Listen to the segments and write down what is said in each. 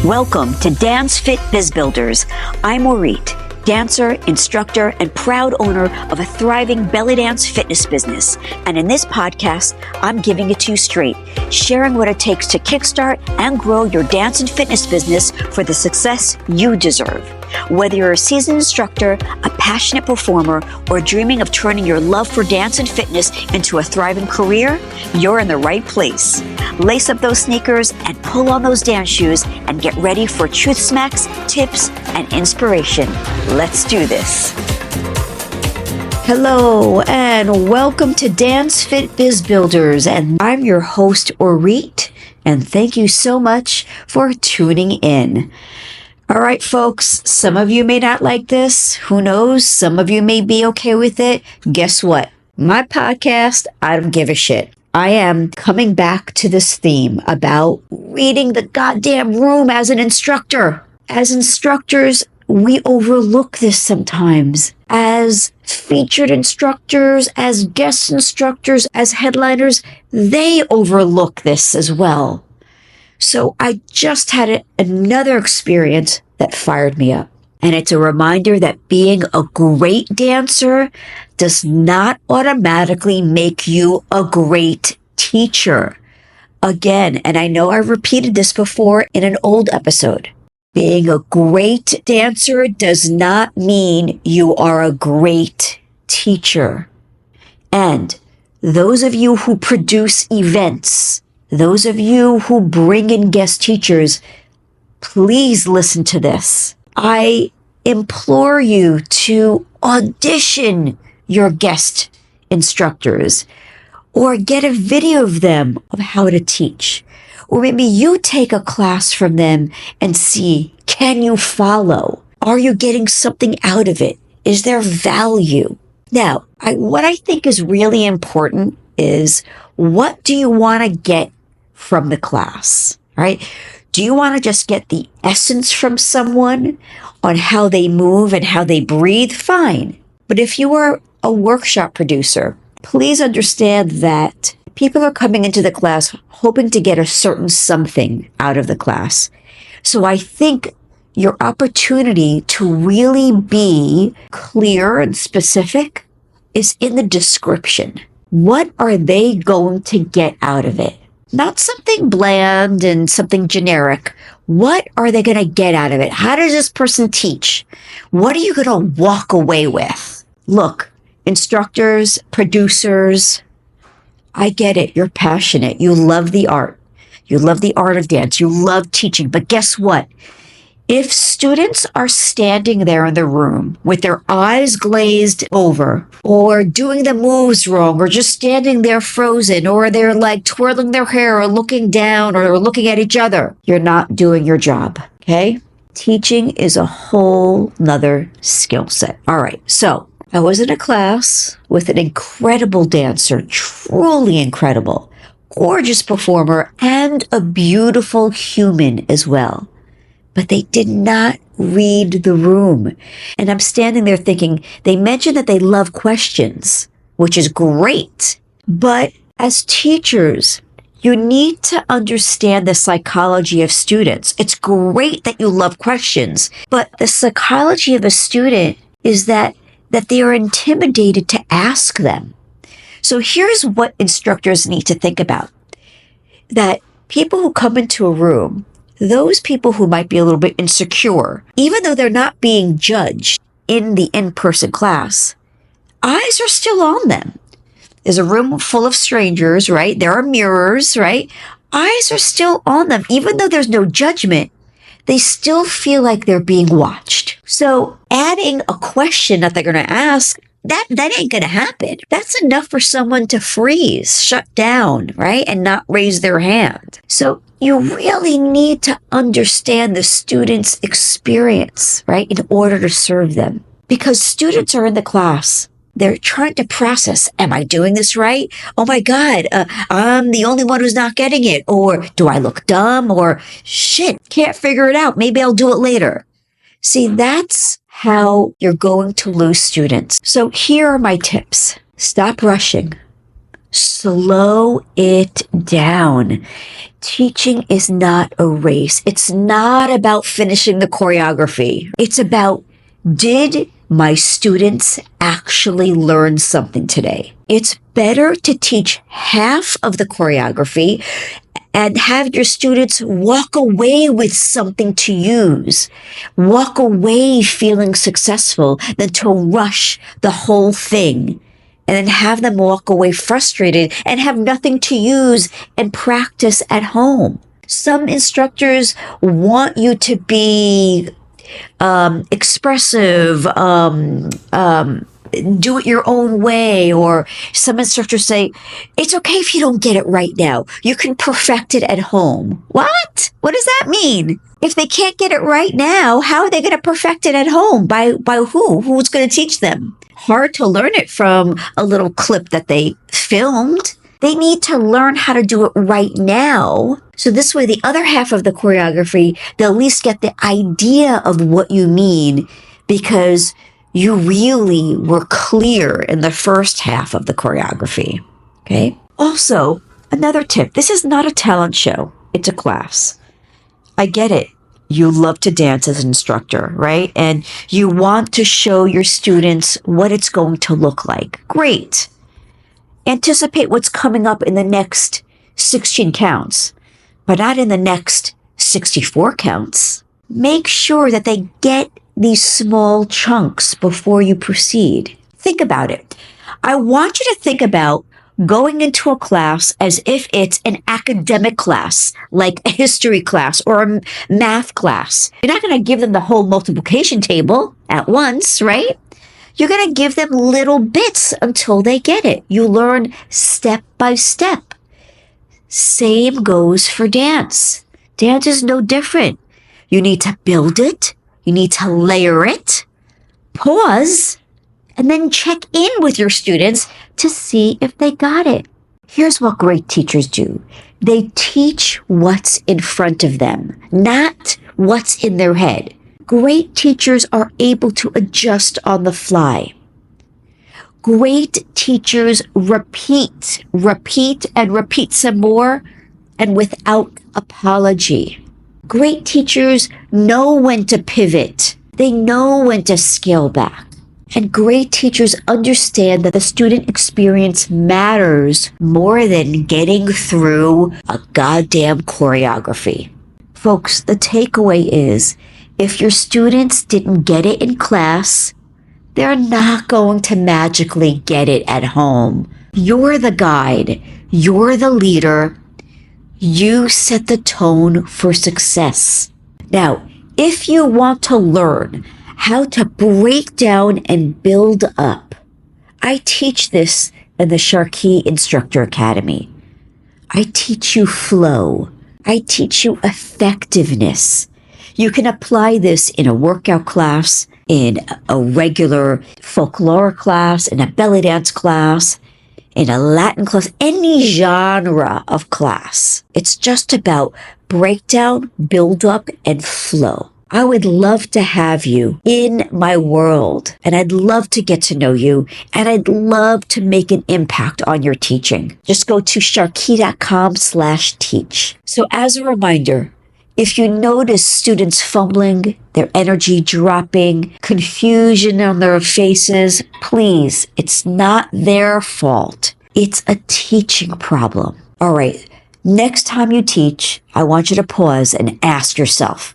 Welcome to DanceFit Biz Builders. I'm Orit, dancer, instructor, and proud owner of a thriving belly dance fitness business. And in this podcast, I'm giving it to you straight, sharing what it takes to kickstart and grow your dance and fitness business for the success you deserve. Whether you're a seasoned instructor, a passionate performer, or dreaming of turning your love for dance and fitness into a thriving career, you're in the right place. Lace up those sneakers and pull on those dance shoes and get ready for truth smacks, tips, and inspiration. Let's do this. Hello and welcome to DanceFit Biz Builders, and I'm your host Orit, and thank you so much for tuning in. All right, folks, some of you may not like this. Who knows? Some of you may be okay with it. Guess what? My podcast, I don't give a shit. I am coming back to this theme about reading the goddamn room as an instructor. As instructors, we overlook this sometimes. As featured instructors, as guest instructors, as headliners, they overlook this as well. So I just had another experience that fired me up. And it's a reminder that being a great dancer does not automatically make you a great teacher. Again, and I know I've repeated this before in an old episode, being a great dancer does not mean you are a great teacher. And those of you who produce events, those of you who bring in guest teachers, please listen to this. I implore you to audition your guest instructors or get a video of them of how to teach. Or maybe you take a class from them and see, can you follow? Are you getting something out of it? Is there value? Now, what I think is really important is, what do you want to get from the class, right? Do you want to just get the essence from someone on how they move and how they breathe? Fine. But if you are a workshop producer, please understand that people are coming into the class hoping to get a certain something out of the class. So I think your opportunity to really be clear and specific is in the description. What are they going to get out of it? Not something bland and something generic. What are they going to get out of it? How does this person teach? What are you going to walk away with? Look, instructors, producers, I get it. You're passionate. You love the art. You love the art of dance. You love teaching. But guess what? If students are standing there in the room with their eyes glazed over, or doing the moves wrong, or just standing there frozen, or they're like twirling their hair or looking down or looking at each other, you're not doing your job, okay? Teaching is a whole nother skill set. All right, so I was in a class with an incredible dancer, truly incredible, gorgeous performer, and a beautiful human as well. But they did not read the room. And I'm standing there thinking, they mentioned that they love questions, which is great. But as teachers, you need to understand the psychology of students. It's great that you love questions, but the psychology of a student is that they are intimidated to ask them. So here's what instructors need to think about. That people who come into a room, those people who might be a little bit insecure, even though they're not being judged in the in-person class, eyes are still on them. There's a room full of strangers, right? There are mirrors, right? Eyes are still on them. Even though there's no judgment, they still feel like they're being watched. So adding a question that they're going to ask, that ain't going to happen. That's enough for someone to freeze, shut down, right? And not raise their hand. So you really need to understand the student's experience, right? In order to serve them. Because students are in the class. They're trying to process, am I doing this right? Oh my God, I'm the only one who's not getting it. Or do I look dumb? Or shit, can't figure it out. Maybe I'll do it later. See, that's how you're going to lose students. So here are my tips. Stop rushing. Slow it down. Teaching is not a race. It's not about finishing the choreography. It's about, did my students actually learn something today? It's better to teach half of the choreography and have your students walk away with something to use, walk away feeling successful, than to rush the whole thing and then have them walk away frustrated and have nothing to use and practice at home. Some instructors want you to be expressive, do it your own way, or some instructors say, it's okay if you don't get it right now. You can perfect it at home. What? What does that mean? If they can't get it right now, how are they going to perfect it at home? By who? Who's going to teach them? Hard to learn it from a little clip that they filmed. They need to learn how to do it right now. So this way, the other half of the choreography, they'll at least get the idea of what you mean, because you really were clear in the first half of the choreography. Okay. Also, another tip. This is not a talent show. It's a class. I get it. You love to dance as an instructor, right? And you want to show your students what it's going to look like. Great. Anticipate what's coming up in the next 16 counts, but not in the next 64 counts. Make sure that they get these small chunks before you proceed. Think about it. I want you to think about going into a class as if it's an academic class, like a history class or a math class. You're not going to give them the whole multiplication table at once, right? You're going to give them little bits until they get it. You learn step by step. Same goes for dance. Dance is no different. You need to build it. You need to layer it, pause, and then check in with your students to see if they got it. Here's what great teachers do. They teach what's in front of them, not what's in their head. Great teachers are able to adjust on the fly. Great teachers repeat, and repeat some more, and without apology. Great teachers know when to pivot. They know when to scale back. And great teachers understand that the student experience matters more than getting through a goddamn choreography. Folks, the takeaway is, if your students didn't get it in class, they're not going to magically get it at home. You're the guide. You're the leader. You set the tone for success. Now, if you want to learn how to break down and build up, I teach this in the Sharkey Instructor Academy. I teach you flow. I teach you effectiveness. You can apply this in a workout class, in a regular folklore class, in a belly dance class, in a Latin class, any genre of class. It's just about breakdown, build up, and flow. I would love to have you in my world, and I'd love to get to know you, and I'd love to make an impact on your teaching. Just go to sharkey.com/teach. So as a reminder, if you notice students fumbling, their energy dropping, confusion on their faces, please, it's not their fault. It's a teaching problem. All right, next time you teach, I want you to pause and ask yourself,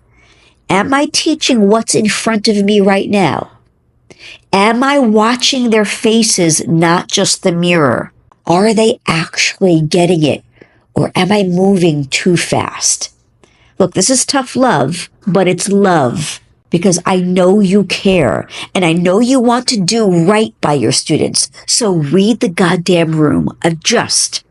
am I teaching what's in front of me right now? Am I watching their faces, not just the mirror? Are they actually getting it? Or am I moving too fast? Look, this is tough love, but it's love, because I know you care and I know you want to do right by your students. So read the goddamn room, adjust,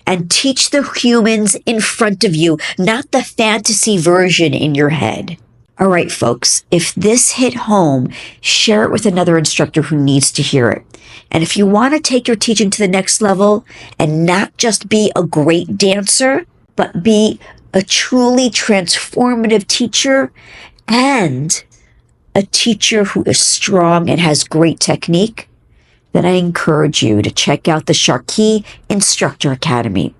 and teach the humans in front of you, not the fantasy version in your head. All right, folks, if this hit home, share it with another instructor who needs to hear it. And if you want to take your teaching to the next level and not just be a great dancer, but be a truly transformative teacher and a teacher who is strong and has great technique, then I encourage you to check out the Sharkey Instructor Academy.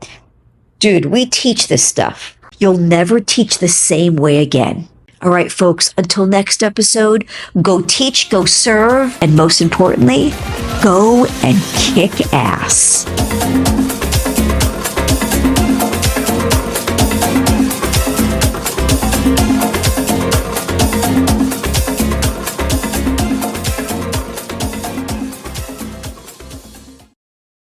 Dude, we teach this stuff. You'll never teach the same way again. All right, folks, until next episode, go teach, go serve, and most importantly, go and kick ass.